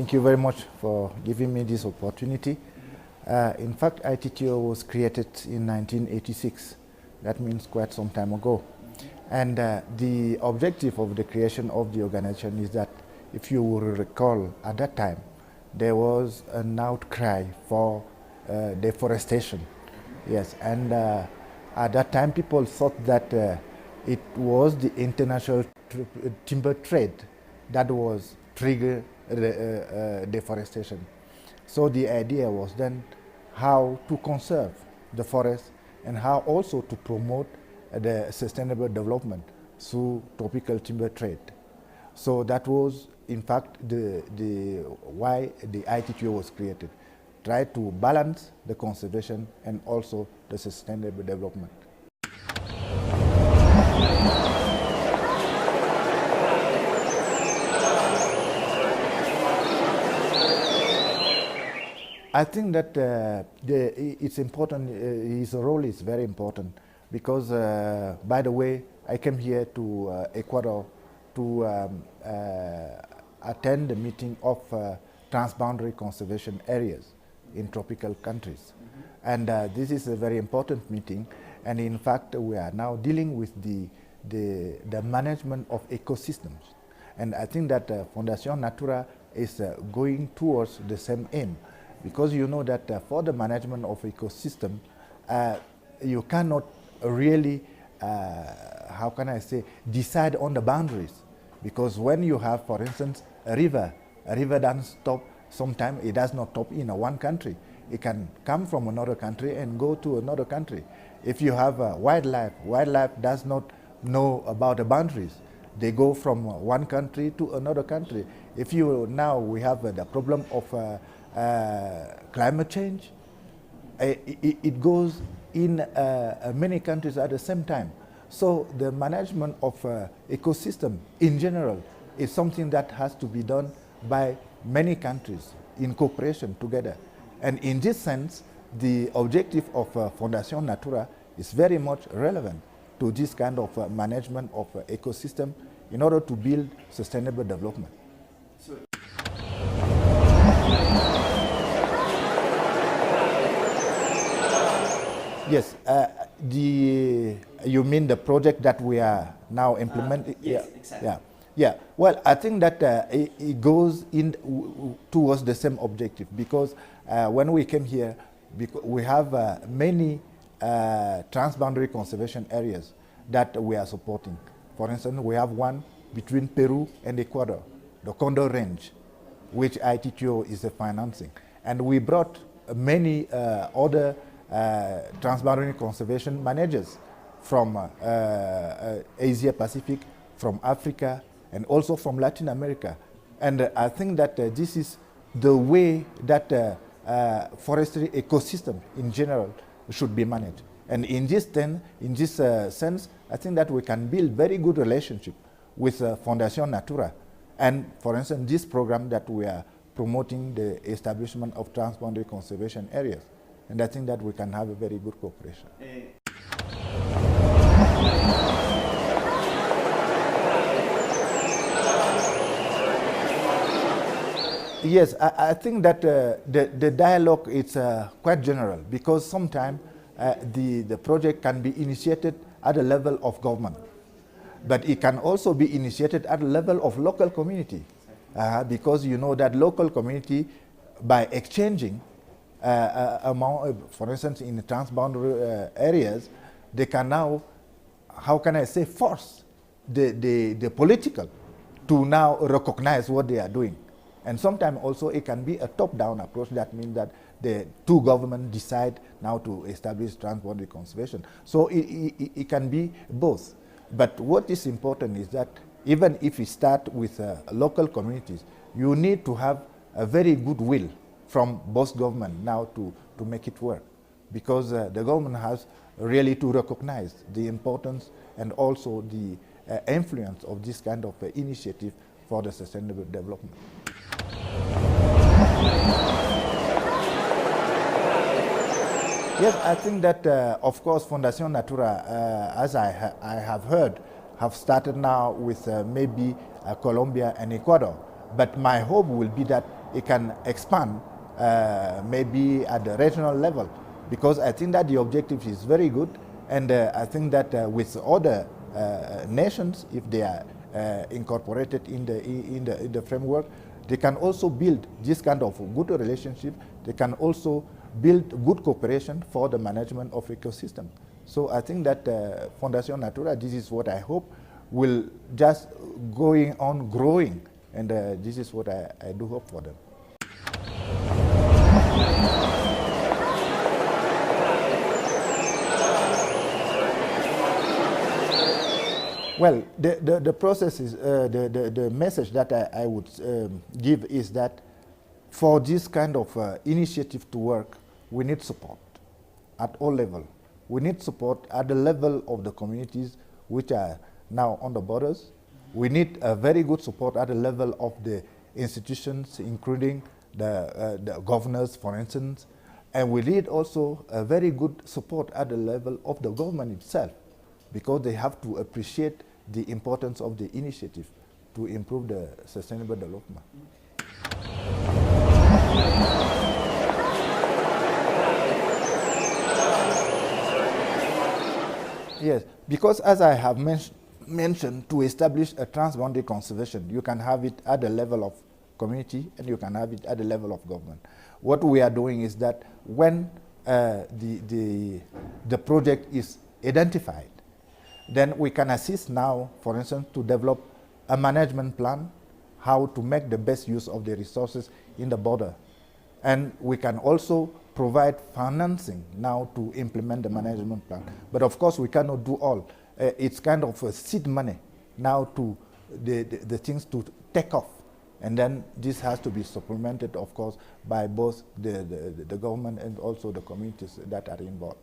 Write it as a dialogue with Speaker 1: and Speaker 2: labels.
Speaker 1: Thank you very much for giving me this opportunity. In fact, ITTO was created in 1986. That means quite some time ago. And the objective of the creation of the organization is that, if you will recall, at that time, there was an outcry for deforestation. Yes, and at that time, people thought that it was the international timber trade that was triggering deforestation. So the idea was then how to conserve the forest and how also to promote the sustainable development through tropical timber trade. So that was, in fact, why the ITTO was created. Try to balance the conservation and also the sustainable development. I think that it's important, his role is very important because, by the way, I came here to Ecuador to attend the meeting of transboundary conservation areas in tropical countries. And this is a very important meeting, and in fact we are now dealing with the management of ecosystems. And I think that Fundación Natura is going towards the same aim. Because you know that for the management of ecosystem, you cannot really, how can I say, decide on the boundaries. Because when you have, for instance, a river doesn't stop, sometimes it does not stop in one country. It can come from another country and go to another country. If you have wildlife does not know about the boundaries. They go from one country to another country. If you, now we have the problem of climate change, it goes in many countries at the same time. So the management of ecosystem in general is something that has to be done by many countries in cooperation together. And in this sense, the objective of Fundación Natura is very much relevant to this kind of management of ecosystem in order to build sustainable development. Yes, you mean the project that we are now implementing?
Speaker 2: Yes, exactly.
Speaker 1: Yeah. Well, I think that it goes in towards the same objective because when we came here, we have many transboundary conservation areas that we are supporting. For instance, we have one between Peru and Ecuador, the Condor Range, which ITTO is financing. And we brought many other transboundary conservation managers from Asia Pacific, from Africa, and also from Latin America. And I think that this is the way that forestry ecosystem in general should be managed. And in this sense, I think that we can build very good relationship with Fundación Natura. And for instance, this program that we are promoting the establishment of transboundary conservation areas. And I think that we can have a very good cooperation. Yes, I think that the dialogue is quite general because sometimes the project can be initiated at the level of government, but it can also be initiated at the level of local community because you know that local community, by exchanging for instance, in the transboundary areas, they can now, how can I say, force the political to now recognize what they are doing. And sometimes also it can be a top-down approach. That means that the two governments decide now to establish transboundary conservation. So it can be both. But what is important is that even if we start with local communities, you need to have a very good will from both governments now to make it work. Because the government has really to recognize the importance and also the influence of this kind of initiative for the sustainable development. Yes, I think that, of course, Fundación Natura, as I have heard, have started now with maybe Colombia and Ecuador. But my hope will be that it can expand maybe at the regional level, because I think that the objective is very good, and I think that with other nations, if they are incorporated in the framework, they can also build this kind of good relationship. They can also build good cooperation for the management of ecosystem. So I think that Fondation Natura, this is what I hope will just going on growing, and this is what I do hope for them. Well, the process is, the message that I would give is that for this kind of initiative to work, we need support at all levels. We need support at the level of the communities which are now on the borders. We need a very good support at the level of the institutions, including the governors, for instance. And we need also a very good support at the level of the government itself, because they have to appreciate the importance of the initiative to improve the sustainable development. Yes, because as I have mentioned, to establish a transboundary conservation, you can have it at the level of community and you can have it at the level of government. What we are doing is that when the project is identified, then we can assist now, for instance, to develop a management plan, how to make the best use of the resources in the border. And we can also provide financing now to implement the management plan. But of course, we cannot do all. It's kind of a seed money now to the things to take off. And then this has to be supplemented, of course, by both the government and also the communities that are involved.